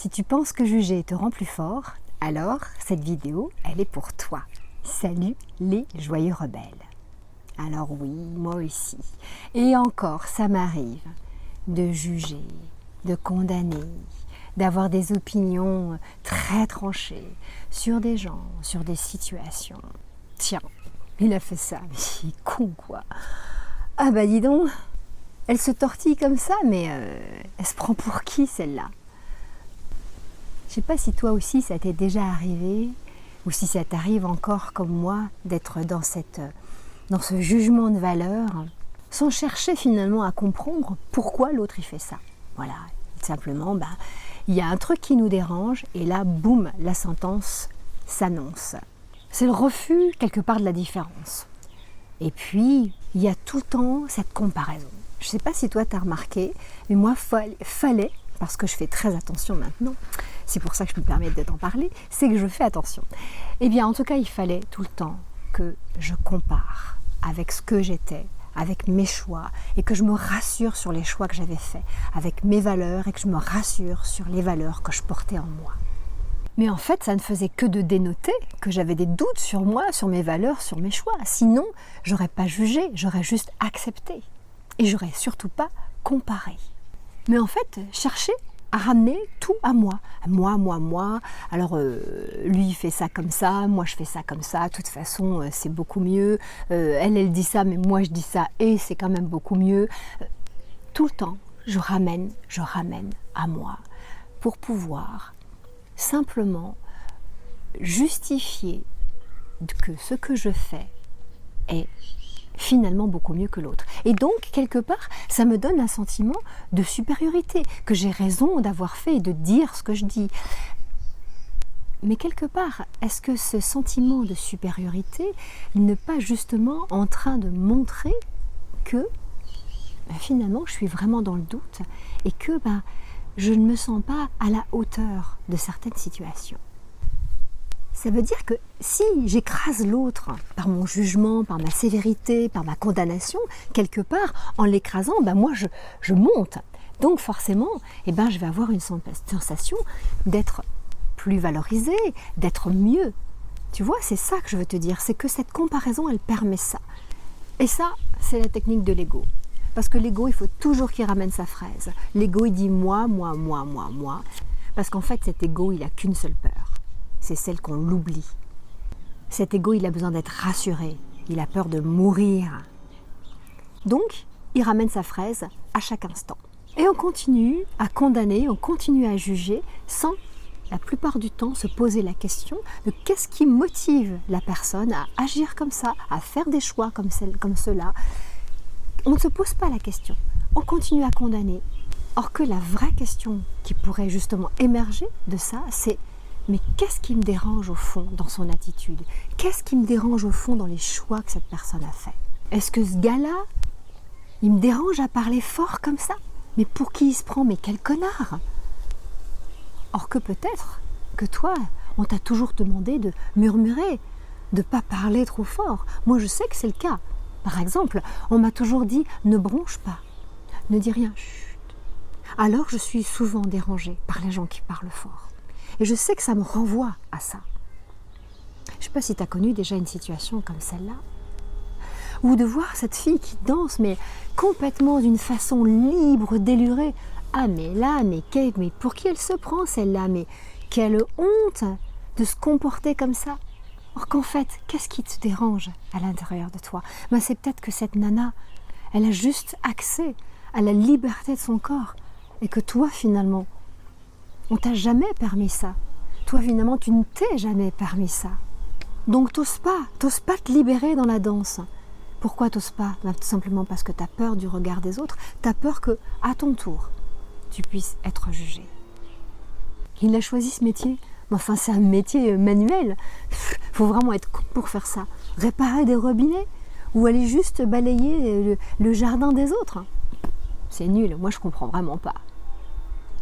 Si tu penses que juger te rend plus fort, alors cette vidéo, elle est pour toi. Salut les joyeux rebelles. Alors oui, moi aussi. Et encore, ça m'arrive de juger, de condamner, d'avoir des opinions très tranchées sur des gens, sur des situations. Tiens, il a fait ça, mais il est con quoi. Ah bah dis donc, elle se tortille comme ça, mais elle se prend pour qui celle-là? Je ne sais pas si toi aussi ça t'est déjà arrivé, ou si ça t'arrive encore comme moi d'être dans ce jugement de valeur, sans chercher finalement à comprendre pourquoi l'autre il fait ça. Voilà, simplement, il y a un truc qui nous dérange, et là, boum, la sentence s'annonce. C'est le refus quelque part de la différence. Et puis, il y a tout le temps cette comparaison. Je ne sais pas si toi tu as remarqué, mais moi, fallait, parce que je fais très attention maintenant, c'est pour ça que je me permets de t'en parler, c'est que je fais attention. Eh bien, en tout cas, il fallait tout le temps que je compare avec ce que j'étais, avec mes choix, et que je me rassure sur les choix que j'avais faits, avec mes valeurs, et que je me rassure sur les valeurs que je portais en moi. Mais en fait, ça ne faisait que de dénoter que j'avais des doutes sur moi, sur mes valeurs, sur mes choix. Sinon, j'aurais pas jugé, j'aurais juste accepté. Et j'aurais surtout pas comparé. Mais en fait, chercher à ramener tout à moi. Moi. Alors, lui, il fait ça comme ça, moi, je fais ça comme ça. De toute façon, c'est beaucoup mieux. Elle dit ça, mais moi, je dis ça, et c'est quand même beaucoup mieux. Tout le temps, je ramène à moi pour pouvoir simplement justifier que ce que je fais est finalement beaucoup mieux que l'autre. Et donc, quelque part, ça me donne un sentiment de supériorité, que j'ai raison d'avoir fait et de dire ce que je dis. Mais quelque part, est-ce que ce sentiment de supériorité n'est pas justement en train de montrer que finalement, je suis vraiment dans le doute et que je ne me sens pas à la hauteur de certaines situations? Ça veut dire que si j'écrase l'autre par mon jugement, par ma sévérité, par ma condamnation, quelque part, en l'écrasant, moi je monte. Donc forcément, je vais avoir une sensation d'être plus valorisée, d'être mieux. Tu vois, c'est ça que je veux te dire, c'est que cette comparaison, elle permet ça. Et ça, c'est la technique de l'ego. Parce que l'ego, il faut toujours qu'il ramène sa fraise. L'ego, il dit moi. Parce qu'en fait, cet ego, il n'a qu'une seule peur. C'est celle qu'on l'oublie. Cet ego, il a besoin d'être rassuré. Il a peur de mourir. Donc, il ramène sa fraise à chaque instant. Et on continue à condamner, on continue à juger sans, la plupart du temps, se poser la question de qu'est-ce qui motive la personne à agir comme ça, à faire des choix comme cela. On ne se pose pas la question. On continue à condamner. Or que la vraie question qui pourrait justement émerger de ça, c'est mais qu'est-ce qui me dérange au fond dans son attitude? Qu'est-ce qui me dérange au fond dans les choix que cette personne a fait? Est-ce que ce gars-là, il me dérange à parler fort comme ça? Mais pour qui il se prend? Mais quel connard! Or que peut-être que toi, on t'a toujours demandé de murmurer, de ne pas parler trop fort. Moi, je sais que c'est le cas. Par exemple, on m'a toujours dit « ne bronche pas, ne dis rien, chut ». Alors je suis souvent dérangée par les gens qui parlent fort. Et je sais que ça me renvoie à ça. Je ne sais pas si tu as connu déjà une situation comme celle-là, ou de voir cette fille qui danse, mais complètement d'une façon libre, délurée. Ah mais là, mais pour qui elle se prend celle-là? Mais quelle honte de se comporter comme ça. Or qu'en fait, qu'est-ce qui te dérange à l'intérieur de toi? C'est peut-être que cette nana, elle a juste accès à la liberté de son corps, et que toi finalement, on t'a jamais permis ça. Toi, finalement, tu ne t'es jamais permis ça. Donc, t'oses pas te libérer dans la danse. Pourquoi t'oses pas? Tout simplement parce que tu as peur du regard des autres. Tu as peur que, à ton tour, tu puisses être jugé. Il a choisi ce métier. Enfin, c'est un métier manuel. Faut vraiment être con pour faire ça. Réparer des robinets ou aller juste balayer le jardin des autres. C'est nul. Moi, je comprends vraiment pas.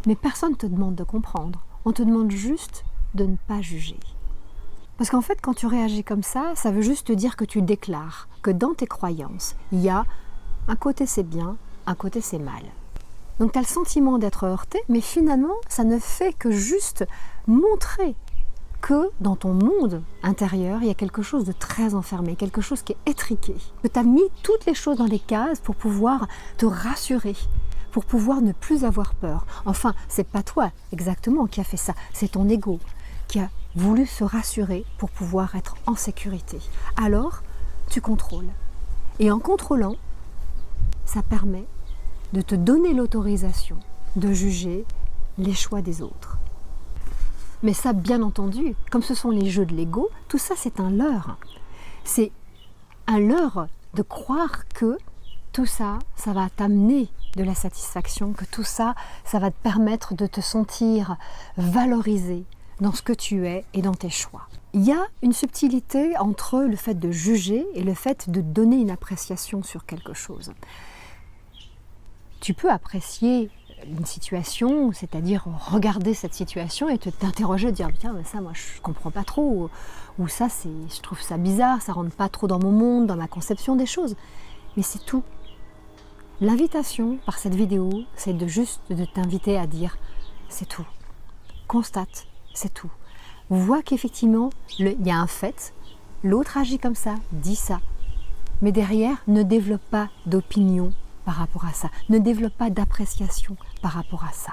Mais personne ne te demande de comprendre. On te demande juste de ne pas juger. Parce qu'en fait, quand tu réagis comme ça veut juste te dire que tu déclares que dans tes croyances, il y a un côté c'est bien, un côté c'est mal. Donc tu as le sentiment d'être heurté, mais finalement, ça ne fait que juste montrer que dans ton monde intérieur, il y a quelque chose de très enfermé, quelque chose qui est étriqué. Que tu as mis toutes les choses dans les cases pour pouvoir te rassurer, pour pouvoir ne plus avoir peur. Enfin, c'est pas toi exactement qui a fait ça, c'est ton ego qui a voulu se rassurer pour pouvoir être en sécurité. Alors, tu contrôles. Et en contrôlant, ça permet de te donner l'autorisation de juger les choix des autres. Mais ça, bien entendu, comme ce sont les jeux de l'ego, tout ça c'est un leurre. C'est un leurre de croire que tout ça, ça va t'amener de la satisfaction, que tout ça, ça va te permettre de te sentir valorisé dans ce que tu es et dans tes choix. Il y a une subtilité entre le fait de juger et le fait de donner une appréciation sur quelque chose. Tu peux apprécier une situation, c'est-à-dire regarder cette situation et t'interroger, dire tiens, mais ça moi je comprends pas trop, ou ça je trouve ça bizarre, ça rentre pas trop dans mon monde, dans ma conception des choses. Mais c'est tout. L'invitation par cette vidéo, c'est de t'inviter à dire c'est tout. Constate, c'est tout. Vois qu'effectivement, il y a un fait, l'autre agit comme ça, dit ça. Mais derrière, ne développe pas d'opinion par rapport à ça. Ne développe pas d'appréciation par rapport à ça.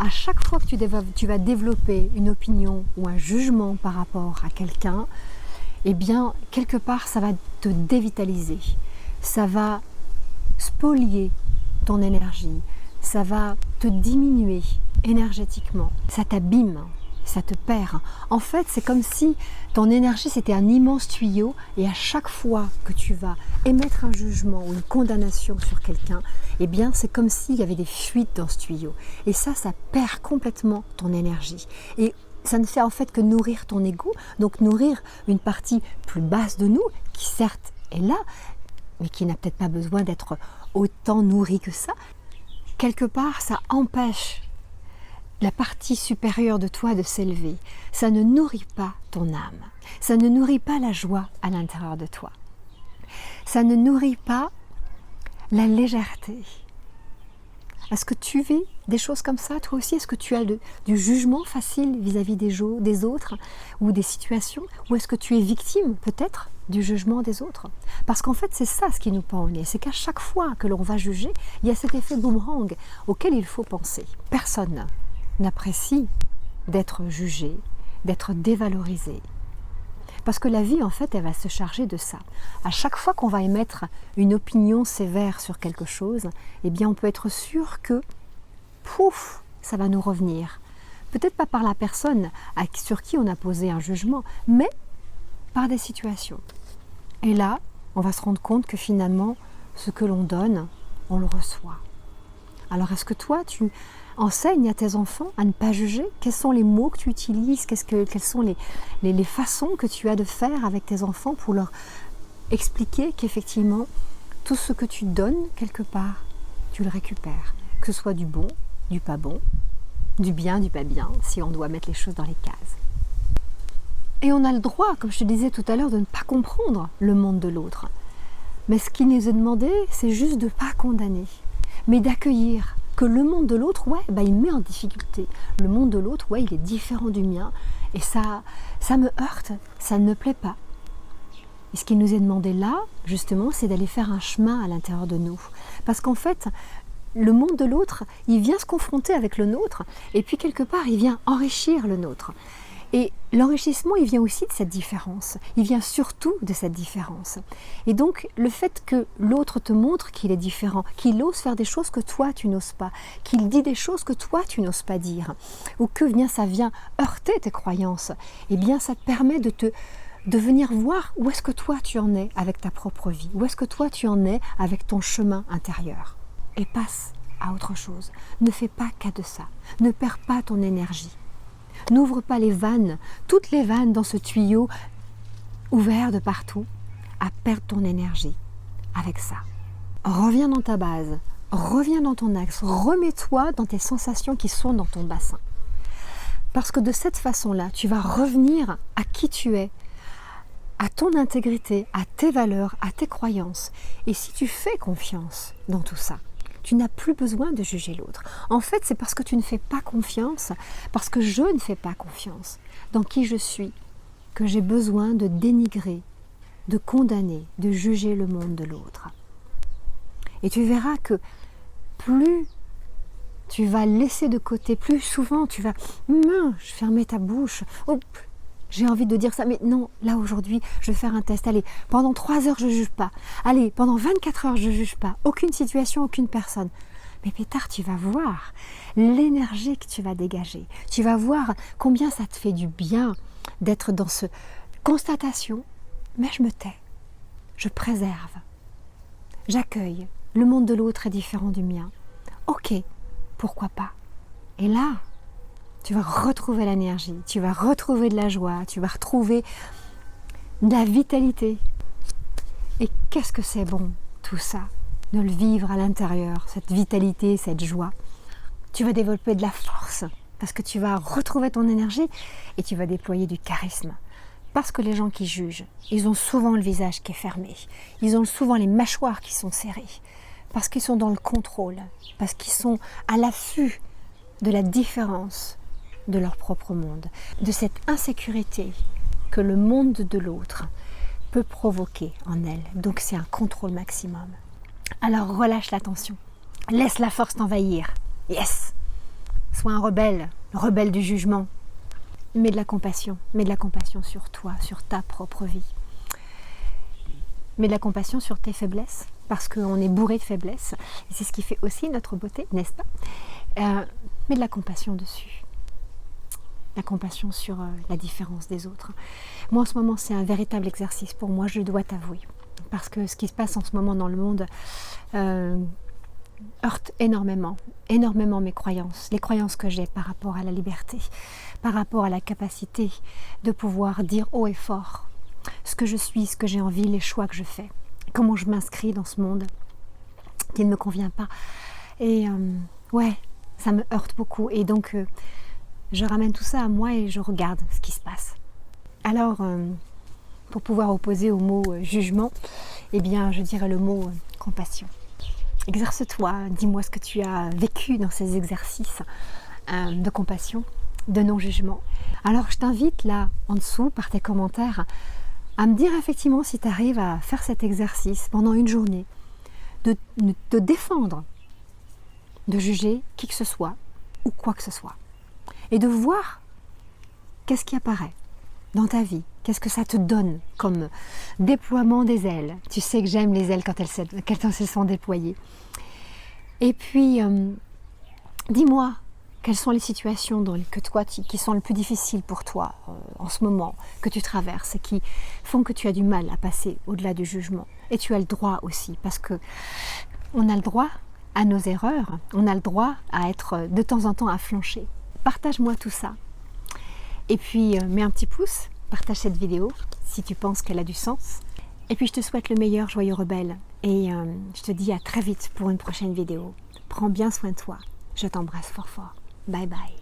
À chaque fois que tu vas développer une opinion ou un jugement par rapport à quelqu'un, eh bien, quelque part, ça va te dévitaliser. Ça va spolier ton énergie. Ça va te diminuer énergétiquement. Ça t'abîme. Ça te perd. En fait, c'est comme si ton énergie, c'était un immense tuyau et à chaque fois que tu vas émettre un jugement ou une condamnation sur quelqu'un, eh bien, c'est comme s'il y avait des fuites dans ce tuyau. Et ça perd complètement ton énergie. Et ça ne fait en fait que nourrir ton ego, donc nourrir une partie plus basse de nous, qui certes est là, mais qui n'a peut-être pas besoin d'être autant nourrie que ça. Quelque part, ça empêche la partie supérieure de toi de s'élever. Ça ne nourrit pas ton âme. Ça ne nourrit pas la joie à l'intérieur de toi. Ça ne nourrit pas la légèreté. Est-ce que tu vis des choses comme ça, toi aussi? Est-ce que tu as du jugement facile vis-à-vis des autres ou des situations? Ou est-ce que tu es victime, peut-être, du jugement des autres? Parce qu'en fait, c'est ça ce qui nous pend au nez. C'est qu'à chaque fois que l'on va juger, il y a cet effet boomerang auquel il faut penser. Personne n'apprécie d'être jugé, d'être dévalorisé. Parce que la vie, en fait, elle va se charger de ça. À chaque fois qu'on va émettre une opinion sévère sur quelque chose, eh bien, on peut être sûr que, pouf, ça va nous revenir. Peut-être pas par la personne sur qui on a posé un jugement, mais par des situations. Et là, on va se rendre compte que finalement, ce que l'on donne, on le reçoit. Alors, est-ce que toi, tu enseignes à tes enfants à ne pas juger? Quels sont les mots que tu utilises? Quelles sont les façons que tu as de faire avec tes enfants pour leur expliquer qu'effectivement, tout ce que tu donnes quelque part, tu le récupères. Que ce soit du bon, du pas bon, du bien, du pas bien, si on doit mettre les choses dans les cases. Et on a le droit, comme je te disais tout à l'heure, de ne pas comprendre le monde de l'autre. Mais ce qui nous est demandé, c'est juste de ne pas condamner, mais d'accueillir que le monde de l'autre, il me met en difficulté. Le monde de l'autre, il est différent du mien. Et ça me heurte, ça ne me plaît pas. Et ce qui nous est demandé là, justement, c'est d'aller faire un chemin à l'intérieur de nous. Parce qu'en fait, le monde de l'autre, il vient se confronter avec le nôtre, et puis quelque part, il vient enrichir le nôtre. Et l'enrichissement, il vient aussi de cette différence. Il vient surtout de cette différence. Et donc, le fait que l'autre te montre qu'il est différent, qu'il ose faire des choses que toi, tu n'oses pas, qu'il dit des choses que toi, tu n'oses pas dire, ou que ça vient heurter tes croyances, eh bien, ça te permet de venir voir où est-ce que toi, tu en es avec ta propre vie, où est-ce que toi, tu en es avec ton chemin intérieur. Et passe à autre chose. Ne fais pas cas de ça. Ne perds pas ton énergie. N'ouvre pas les vannes, toutes les vannes dans ce tuyau ouvert de partout, à perdre ton énergie avec ça. Reviens dans ta base, reviens dans ton axe, remets-toi dans tes sensations qui sont dans ton bassin. Parce que de cette façon-là, tu vas revenir à qui tu es, à ton intégrité, à tes valeurs, à tes croyances. Et si tu fais confiance dans tout ça, Tu n'as plus besoin de juger l'autre. En fait, c'est parce que tu ne fais pas confiance, parce que je ne fais pas confiance dans qui je suis, que j'ai besoin de dénigrer, de condamner, de juger le monde de l'autre. Et tu verras que plus tu vas laisser de côté, plus souvent tu vas fermer ta bouche. Oh, j'ai envie de dire ça, mais non, là aujourd'hui, je vais faire un test. Allez, pendant 3 heures, je ne juge pas. Allez, pendant 24 heures, je ne juge pas. Aucune situation, aucune personne. Mais pétard, tu vas voir l'énergie que tu vas dégager. Tu vas voir combien ça te fait du bien d'être dans ce constatation. Mais je me tais, je préserve, j'accueille. Le monde de l'autre est différent du mien. Ok, pourquoi pas? Et là, tu vas retrouver l'énergie, tu vas retrouver de la joie, tu vas retrouver de la vitalité. Et qu'est-ce que c'est bon, tout ça, de le vivre à l'intérieur, cette vitalité, cette joie. Tu vas développer de la force, parce que tu vas retrouver ton énergie et tu vas déployer du charisme. Parce que les gens qui jugent, ils ont souvent le visage qui est fermé, ils ont souvent les mâchoires qui sont serrées, parce qu'ils sont dans le contrôle, parce qu'ils sont à l'affût de la différence de leur propre monde, de cette insécurité que le monde de l'autre peut provoquer en elle. Donc c'est un contrôle maximum. Alors relâche la tension, laisse la force t'envahir. Yes! Sois un rebelle, rebelle du jugement. Mets de la compassion sur toi, sur ta propre vie. Mets de la compassion sur tes faiblesses, parce qu'on est bourré de faiblesses, et c'est ce qui fait aussi notre beauté, n'est-ce pas? Mets de la compassion dessus. La compassion sur la différence des autres. Moi, en ce moment, c'est un véritable exercice pour moi, je dois t'avouer. Parce que ce qui se passe en ce moment dans le monde heurte énormément mes croyances, les croyances que j'ai par rapport à la liberté, par rapport à la capacité de pouvoir dire haut et fort ce que je suis, ce que j'ai envie, les choix que je fais, comment je m'inscris dans ce monde qui ne me convient pas. Et ouais, ça me heurte beaucoup. Et donc, je ramène tout ça à moi et je regarde ce qui se passe. Alors, pour pouvoir opposer au mot jugement, eh bien, je dirais le mot compassion. Exerce-toi, dis-moi ce que tu as vécu dans ces exercices de compassion, de non-jugement. Alors, je t'invite là, en dessous, par tes commentaires, à me dire effectivement si tu arrives à faire cet exercice pendant une journée, de te défendre, de juger qui que ce soit ou quoi que ce soit, et de voir qu'est-ce qui apparaît dans ta vie, qu'est-ce que ça te donne comme déploiement des ailes. Tu sais que j'aime les ailes quand elles se sont déployées. Et puis, dis-moi, quelles sont les situations qui sont les plus difficiles pour toi en ce moment, que tu traverses et qui font que tu as du mal à passer au-delà du jugement. Et tu as le droit aussi, parce que on a le droit à nos erreurs, on a le droit à être de temps en temps à flancher. Partage-moi tout ça. Et puis, mets un petit pouce, partage cette vidéo si tu penses qu'elle a du sens. Et puis, je te souhaite le meilleur, joyeux rebelle. Et je te dis à très vite pour une prochaine vidéo. Prends bien soin de toi. Je t'embrasse fort fort. Bye bye.